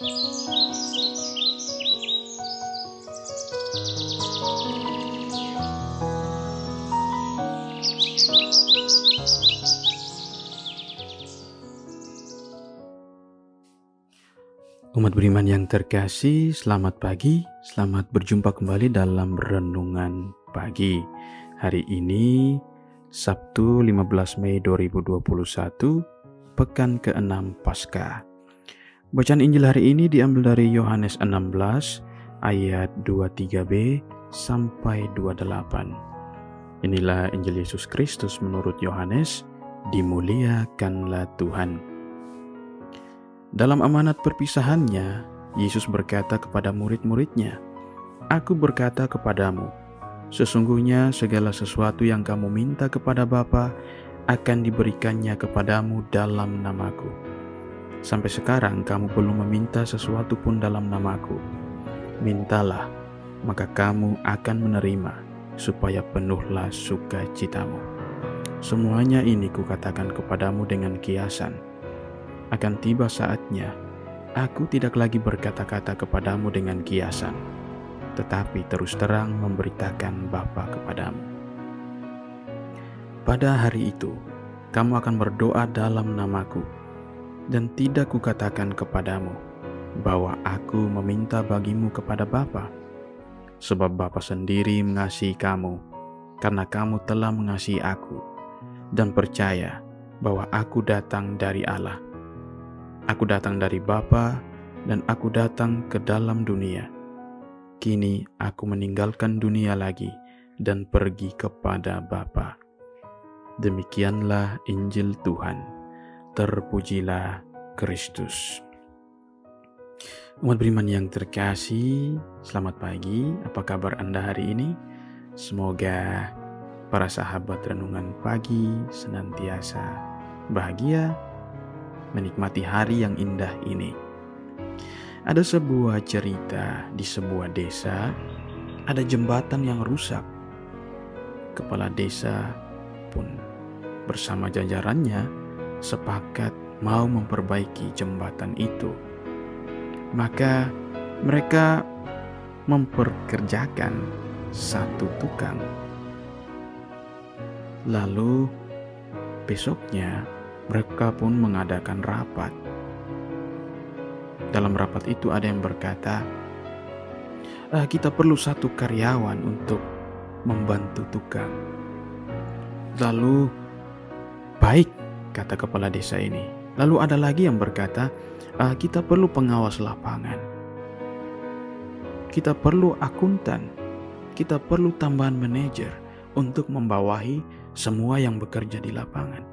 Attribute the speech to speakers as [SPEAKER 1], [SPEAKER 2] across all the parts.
[SPEAKER 1] Umat beriman yang terkasih, selamat pagi, selamat berjumpa kembali dalam Renungan Pagi. Hari ini, Sabtu 15 Mei 2021, Pekan ke-6 Paskah. Bacaan Injil hari ini diambil dari Yohanes 16, ayat 23b sampai 28. Inilah Injil Yesus Kristus menurut Yohanes, dimuliakanlah Tuhan. Dalam amanat perpisahannya, Yesus berkata kepada murid-muridnya, "Aku berkata kepadamu, sesungguhnya segala sesuatu yang kamu minta kepada Bapa akan diberikannya kepadamu dalam namaku. Sampai sekarang kamu belum meminta sesuatu pun dalam namaku. Mintalah, maka kamu akan menerima, supaya penuhlah sukacitamu. Semuanya ini kukatakan kepadamu dengan kiasan. Akan tiba saatnya, aku tidak lagi berkata-kata kepadamu dengan kiasan, tetapi terus terang memberitakan Bapa kepadamu. Pada hari itu, kamu akan berdoa dalam namaku, dan tidak kukatakan kepadamu bahwa aku meminta bagimu kepada Bapa, sebab Bapa sendiri mengasihi kamu, karena kamu telah mengasihi aku, dan percaya bahwa aku datang dari Allah. Aku datang dari Bapa, dan aku datang ke dalam dunia. Kini aku meninggalkan dunia lagi dan pergi kepada Bapa." Demikianlah Injil Tuhan. Terpujilah Kristus. Umat beriman yang terkasih, selamat pagi. Apa kabar Anda hari ini? Semoga para sahabat renungan pagi senantiasa bahagia menikmati hari yang indah ini. Ada sebuah cerita di sebuah desa, ada jembatan yang rusak. Kepala desa pun bersama jajarannya sepakat mau memperbaiki jembatan itu. Maka mereka memperkerjakan satu tukang. Lalu besoknya mereka pun mengadakan rapat. Dalam rapat itu ada yang berkata, kita perlu satu karyawan untuk membantu tukang." Lalu, "Baik," kata kepala desa ini. Lalu ada lagi yang berkata, "Kita perlu pengawas lapangan. Kita perlu akuntan. Kita perlu tambahan manajer untuk membawahi semua yang bekerja di lapangan."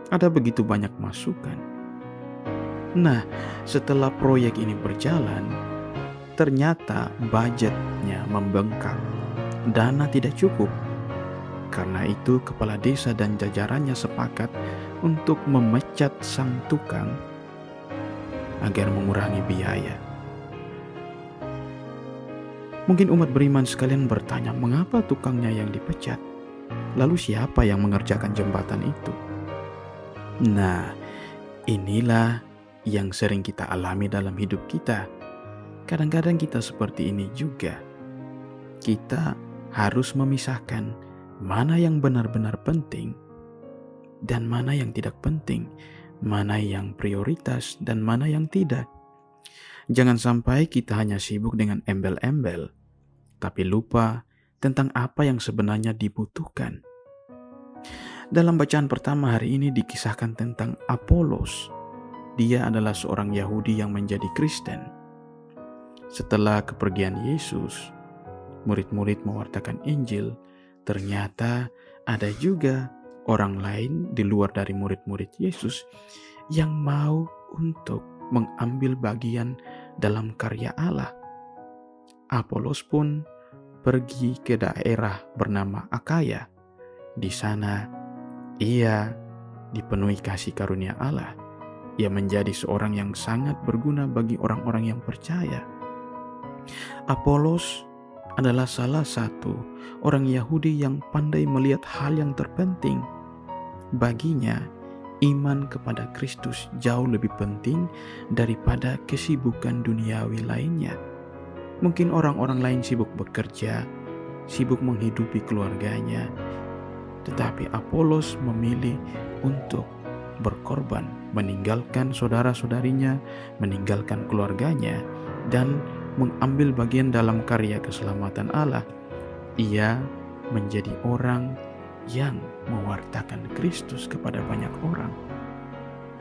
[SPEAKER 1] Ada begitu banyak masukan. Nah, setelah proyek ini berjalan, ternyata budgetnya membengkak. Dana tidak cukup. Karena itu kepala desa dan jajarannya sepakat untuk memecat sang tukang agar mengurangi biaya. Mungkin umat beriman sekalian bertanya, mengapa tukangnya yang dipecat? Lalu siapa yang mengerjakan jembatan itu? Nah, inilah yang sering kita alami dalam hidup kita. Kadang-kadang kita seperti ini juga. Kita harus memisahkan mana yang benar-benar penting dan mana yang tidak penting, mana yang prioritas dan mana yang tidak. Jangan sampai kita hanya sibuk dengan embel-embel, tapi lupa tentang apa yang sebenarnya dibutuhkan. Dalam bacaan pertama hari ini dikisahkan tentang Apolos. Dia adalah seorang Yahudi yang menjadi Kristen. Setelah kepergian Yesus, murid-murid mewartakan Injil, ternyata ada juga orang lain di luar dari murid-murid Yesus yang mau untuk mengambil bagian dalam karya Allah. Apolos pun pergi ke daerah bernama Akhaya. Di sana ia dipenuhi kasih karunia Allah. Ia menjadi seorang yang sangat berguna bagi orang-orang yang percaya. Apolos adalah salah satu orang Yahudi yang pandai melihat hal yang terpenting. Baginya, iman kepada Kristus jauh lebih penting daripada kesibukan duniawi lainnya. Mungkin orang-orang lain sibuk bekerja, sibuk menghidupi keluarganya, tetapi Apolos memilih untuk berkorban, meninggalkan saudara-saudarinya, meninggalkan keluarganya, dan mengambil bagian dalam karya keselamatan Allah. Ia menjadi orang yang mewartakan Kristus kepada banyak orang.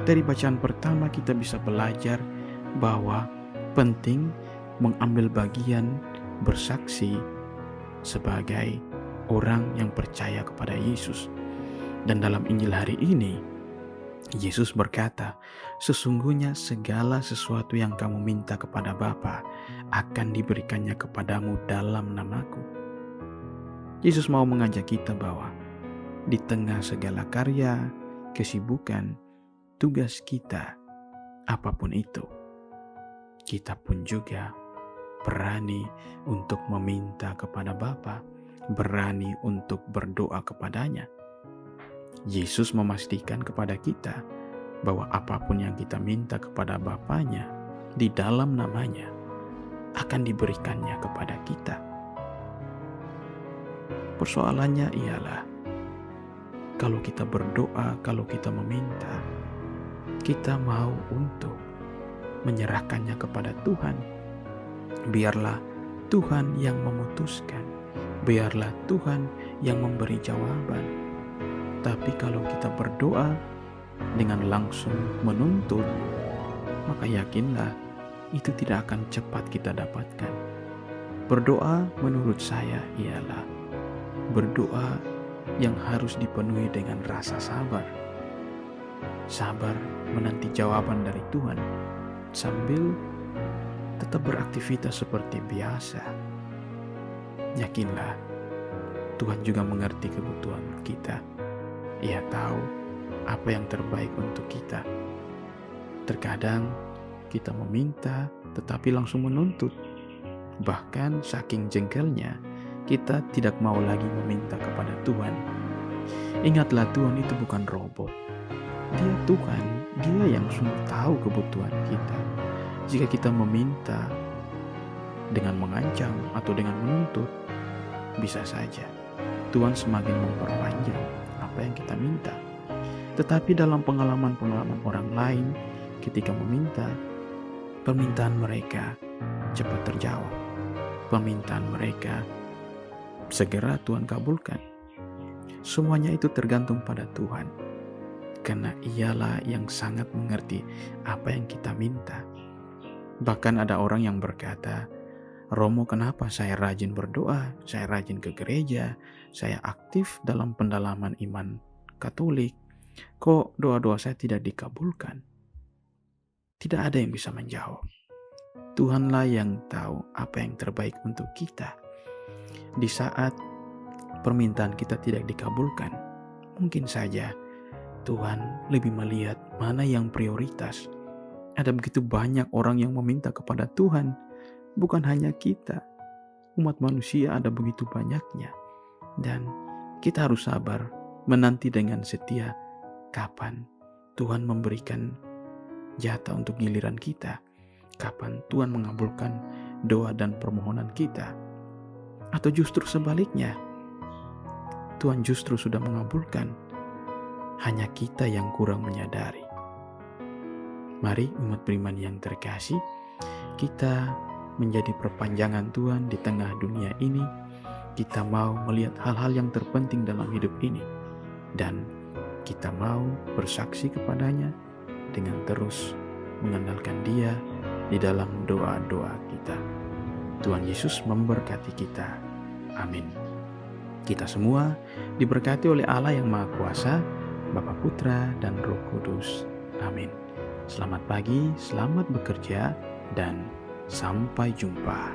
[SPEAKER 1] Dari bacaan pertama kita bisa belajar bahwa penting mengambil bagian bersaksi sebagai orang yang percaya kepada Yesus. Dan dalam Injil hari ini, Yesus berkata, "Sesungguhnya segala sesuatu yang kamu minta kepada Bapa akan diberikannya kepadamu dalam namaku." Yesus mau mengajak kita bahwa di tengah segala karya, kesibukan, tugas kita, apapun itu, kita pun juga berani untuk meminta kepada Bapa, berani untuk berdoa kepadanya. Yesus memastikan kepada kita bahwa apapun yang kita minta kepada Bapanya di dalam namanya akan diberikannya kepada kita. Persoalannya ialah kalau kita berdoa, kalau kita meminta, kita mau untuk menyerahkannya kepada Tuhan. Biarlah Tuhan yang memutuskan, biarlah Tuhan yang memberi jawaban. Tapi kalau kita berdoa dengan langsung menuntut, maka yakinlah itu tidak akan cepat kita dapatkan. Berdoa menurut saya ialah berdoa yang harus dipenuhi dengan rasa sabar. Sabar menanti jawaban dari Tuhan sambil tetap beraktivitas seperti biasa. Yakinlah Tuhan juga mengerti kebutuhan kita. Ia tahu apa yang terbaik untuk kita. Terkadang kita meminta tetapi langsung menuntut. Bahkan saking jengkelnya, kita tidak mau lagi meminta kepada Tuhan. Ingatlah, Tuhan itu bukan robot. Dia Tuhan, Dia yang sungguh tahu kebutuhan kita. Jika kita meminta dengan mengancam atau dengan menuntut, bisa saja Tuhan semakin memperpanjang apa yang kita minta. Tetapi dalam pengalaman-pengalaman orang lain, ketika meminta, permintaan mereka cepat terjawab. Permintaan mereka segera Tuhan kabulkan. Semuanya itu tergantung pada Tuhan, karena Ialah yang sangat mengerti apa yang kita minta. Bahkan ada orang yang berkata, "Romo, kenapa saya rajin berdoa, saya rajin ke gereja, saya aktif dalam pendalaman iman Katolik, kok doa-doa saya tidak dikabulkan?" Tidak ada yang bisa menjawab. Tuhanlah yang tahu apa yang terbaik untuk kita. Di saat permintaan kita tidak dikabulkan, mungkin saja Tuhan lebih melihat mana yang prioritas. Ada begitu banyak orang yang meminta kepada Tuhan, bukan hanya kita. Umat manusia ada begitu banyaknya. Dan kita harus sabar, menanti dengan setia kapan Tuhan memberikan jatah untuk giliran kita, kapan Tuhan mengabulkan doa dan permohonan kita. Atau justru sebaliknya, Tuhan justru sudah mengabulkan, hanya kita yang kurang menyadari. Mari umat beriman yang terkasih, kita menjadi perpanjangan Tuhan di tengah dunia ini. Kita mau melihat hal-hal yang terpenting dalam hidup ini, dan kita mau bersaksi kepadanya dengan terus mengandalkan Dia di dalam doa-doa kita. Tuhan Yesus memberkati kita. Amin. Kita semua diberkati oleh Allah yang Maha Kuasa, Bapa, Putra, dan Roh Kudus. Amin. Selamat pagi, selamat bekerja, dan sampai jumpa.